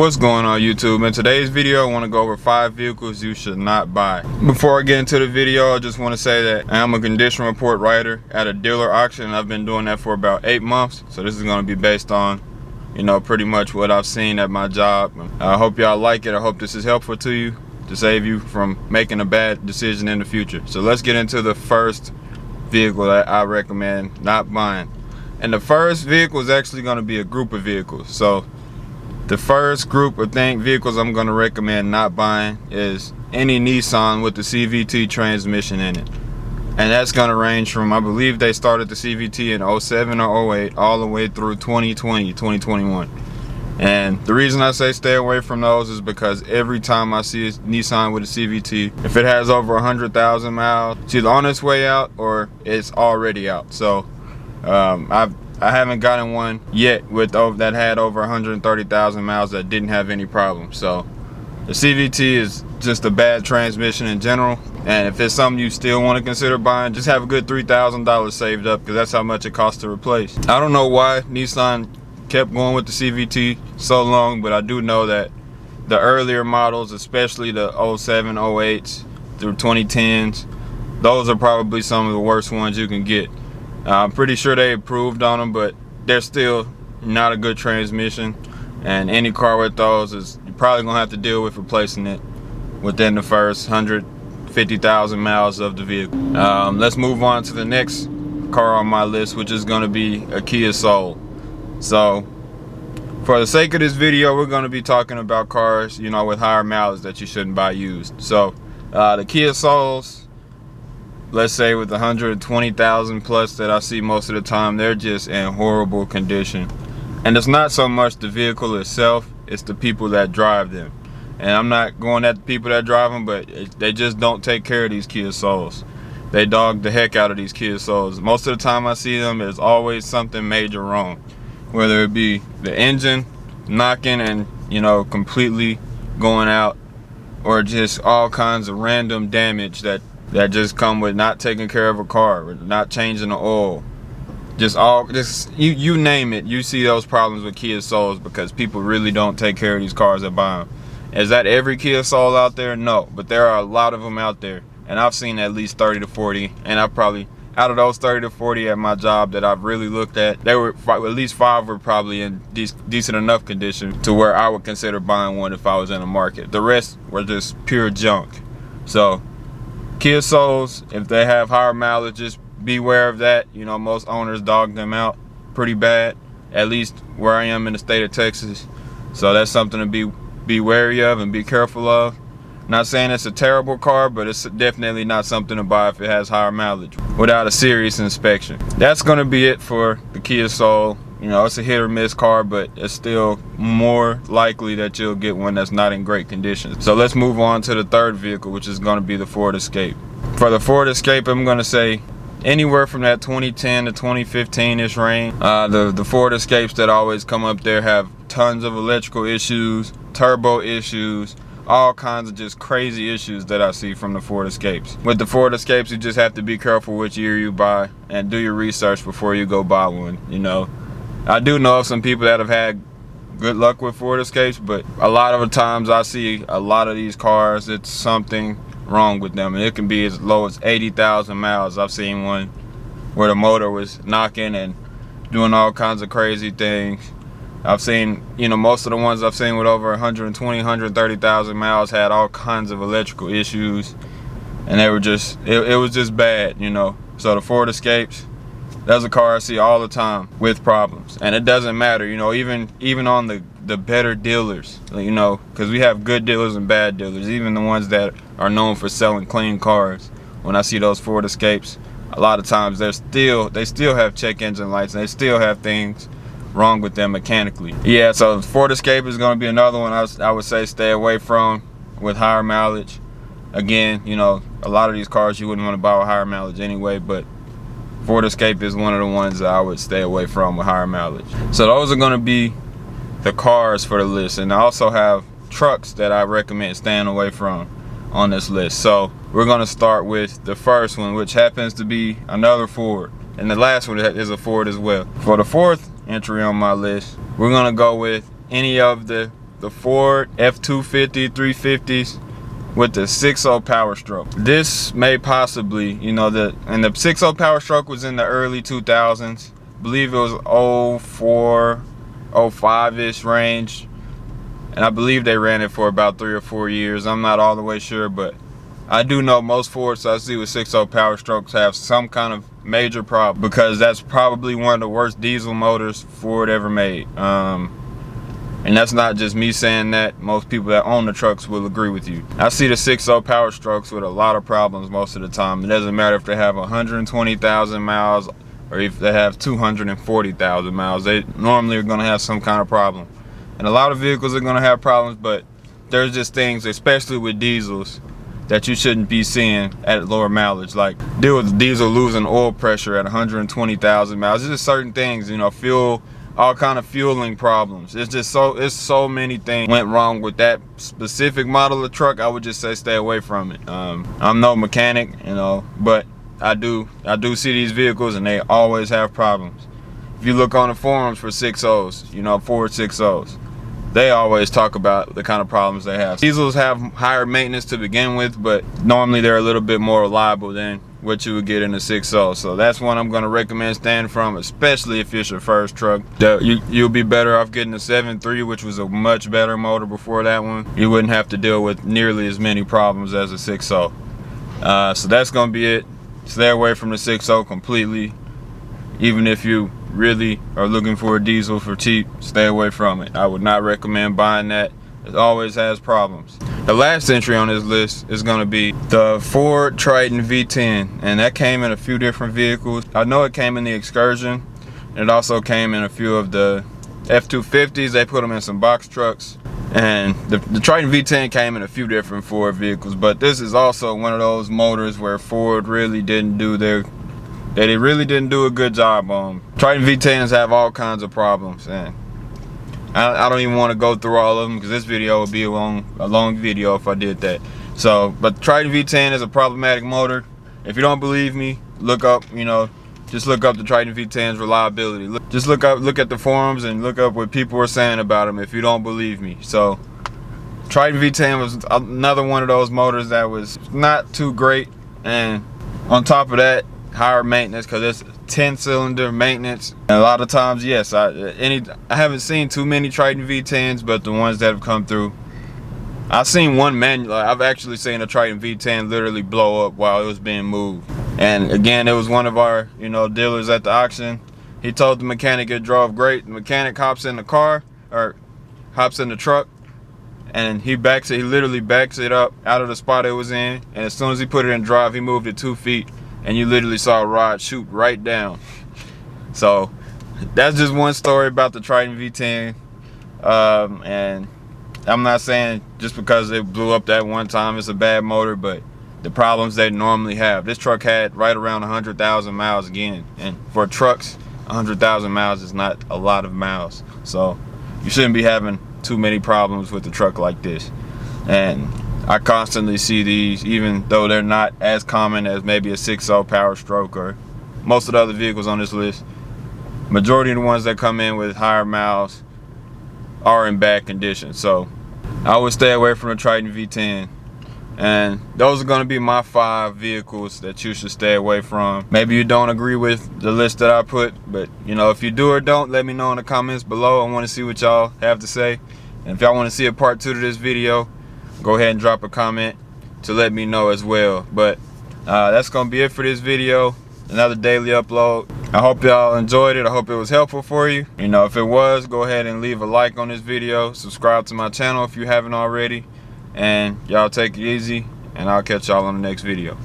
What's going on YouTube? In today's video I want to go over 5 vehicles you should not buy. Before I get into the video, I just want to say that I am a condition report writer at a dealer auction, and I've been doing that for about 8 months. So this is going to be based on, pretty much what I've seen at my job. I hope y'all like it. I hope this is helpful to you to save you from making a bad decision in the future. So let's get into the first vehicle that I recommend not buying. And the first vehicle is actually going to be a group of vehicles. So the first group of vehicles I'm going to recommend not buying is any Nissan with the CVT transmission in it. And that's going to range from, I believe they started the CVT in 07 or 08 all the way through 2020, 2021. And the reason I say stay away from those is because every time I see a Nissan with a CVT, if it has over 100,000 miles, it's either on its way out or it's already out. So I haven't gotten one yet that had over 130,000 miles that didn't have any problems. So the CVT is just a bad transmission in general, and if it's something you still want to consider buying, just have a good $3,000 saved up, because that's how much it costs to replace. I don't know why Nissan kept going with the CVT so long, but I do know that the earlier models, especially the 07, 08s through 2010s, those are probably some of the worst ones you can get. I'm pretty sure they improved on them, but they're still not a good transmission, and any car with those you're probably gonna have to deal with replacing it within the first 150,000 miles of the vehicle. Let's move on to the next car on my list, which is going to be a Kia Soul. So for the sake of this video, we're going to be talking about cars with higher mileage that you shouldn't buy used. So the Kia Souls, let's say with 120,000 plus that I see most of the time, they're just in horrible condition. And it's not so much the vehicle itself, it's the people that drive them. And I'm not going at the people that drive them, but they just don't take care of these Kia Souls. They dog the heck out of these Kia Souls. Most of the time I see them, there's always something major wrong. Whether it be the engine knocking and completely going out, or just all kinds of random damage that just come with not taking care of a car, or not changing the oil. You name it, you see those problems with Kia Souls because people really don't take care of these cars that buy them. Is that every Kia Soul out there? No, but there are a lot of them out there, and I've seen at least 30 to 40, and I've probably, out of those 30 to 40 at my job that I've really looked at, at least 5 were probably in decent enough condition to where I would consider buying one if I was in the market. The rest were just pure junk. So Kia Souls, if they have higher mileage, just beware of that. Most owners dog them out pretty bad, at least where I am in the state of Texas. So that's something to be wary of and be careful of. Not saying it's a terrible car, but it's definitely not something to buy if it has higher mileage without a serious inspection. That's going to be it for the Kia Soul. It's a hit or miss car, but it's still more likely that you'll get one that's not in great condition. So let's move on to the third vehicle, which is going to be the Ford Escape. For the Ford Escape, I'm going to say anywhere from that 2010 to 2015-ish range. The Ford Escapes that always come up there have tons of electrical issues, turbo issues, all kinds of just crazy issues that I see from the Ford Escapes. With the Ford Escapes, you just have to be careful which year you buy and do your research before you go buy one. I do know of some people that have had good luck with Ford Escapes, but a lot of the times I see a lot of these cars, it's something wrong with them, and it can be as low as 80,000 miles. I've seen one where the motor was knocking and doing all kinds of crazy things. I've seen, most of the ones I've seen with over 120, 130,000 miles had all kinds of electrical issues, and they were just, it was just bad, So the Ford Escapes, that's a car I see all the time with problems, and it doesn't matter, even on the better dealers, because we have good dealers and bad dealers, even the ones that are known for selling clean cars. When I see those Ford Escapes, a lot of times they still have check engine lights, and they still have things wrong with them mechanically. Yeah, so Ford Escape is going to be another one I would say stay away from with higher mileage. Again, a lot of these cars you wouldn't want to buy with higher mileage anyway, but Ford Escape is one of the ones that I would stay away from with higher mileage. So those are going to be the cars for the list, and I also have trucks that I recommend staying away from on this list. So we're going to start with the first one, which happens to be another Ford, and the last one is a Ford as well. For the fourth entry on my list, we're going to go with any of the the Ford F-250 350s with the 6.0 Power Stroke. This may possibly, and the 6.0 Power Stroke was in the early 2000s. I believe it was 04, 05-ish range. And I believe they ran it for about 3 or 4 years. I'm not all the way sure, but I do know most Fords I see with 6.0 Power Strokes have some kind of major problem, because that's probably one of the worst diesel motors Ford ever made. And that's not just me saying that. Most people that own the trucks will agree with you. I see the 6.0 Power Strokes with a lot of problems most of the time. It doesn't matter if they have 120,000 miles or if they have 240,000 miles. They normally are going to have some kind of problem. And a lot of vehicles are going to have problems, but there's just things, especially with diesels, that you shouldn't be seeing at lower mileage. Like, deal with diesel losing oil pressure at 120,000 miles. There's just certain things, fuel, all kind of fueling problems. It's so many things went wrong with that specific model of truck. I would just say stay away from it. I'm no mechanic, but I do see these vehicles and they always have problems. If you look on the forums for 6.0s, Ford 6.0s, they always talk about the kind of problems they have. Diesels have higher maintenance to begin with, but normally they're a little bit more reliable than what you would get in a 6.0. So that's one I'm going to recommend staying from, especially if it's your first truck. You'll be better off getting a 7.3, which was a much better motor before that one. You wouldn't have to deal with nearly as many problems as a 6.0. So that's going to be it. Stay away from the 6.0 completely. Even if you really are looking for a diesel for cheap, stay away from it. I would not recommend buying that. It always has problems. The last entry on this list is going to be the Ford Triton V10, and that came in a few different vehicles. I know it came in the Excursion, and it also came in a few of the F-250s. They put them in some box trucks, and the Triton V10 came in a few different Ford vehicles. But this is also one of those motors where Ford really didn't do a good job on. Triton V10s have all kinds of problems, and I don't even want to go through all of them, because this video would be a long video if I did that. But the Triton V10 is a problematic motor. If you don't believe me, look up, just look up the Triton V10's reliability. Look at the forums and look up what people are saying about them if you don't believe me. So Triton V10 was another one of those motors that was not too great, and on top of that, higher maintenance, because it's 10-cylinder maintenance. And a lot of times, yes, I haven't seen too many Triton V10s, but the ones that have come through, I've seen one manual. I've actually seen a Triton V10 literally blow up while it was being moved. And again, it was one of our dealers at the auction. He told the mechanic it drove great. The mechanic hops in the car, or hops in the truck, and he literally backs it up out of the spot it was in, and as soon as he put it in drive, he moved it 2 feet, and you literally saw a rod shoot right down. So that's just one story about the Triton V10. And I'm not saying just because it blew up that one time it's a bad motor, but the problems they normally have. This truck had right around 100,000 miles again, and for trucks, 100,000 miles is not a lot of miles. So you shouldn't be having too many problems with the truck like this. And I constantly see these, even though they're not as common as maybe a 6.0 Power Stroke or most of the other vehicles on this list. Majority of the ones that come in with higher miles are in bad condition. So I would stay away from the Triton V10. And those are going to be my 5 vehicles that you should stay away from. Maybe you don't agree with the list that I put, but if you do or don't, let me know in the comments below. I want to see what y'all have to say. And if y'all want to see a part 2 to this video, go ahead and drop a comment to let me know as well. But that's going to be it for this video. Another daily upload. I hope y'all enjoyed it. I hope it was helpful for you. If it was, go ahead and leave a like on this video. Subscribe to my channel if you haven't already. And y'all take it easy, and I'll catch y'all on the next video.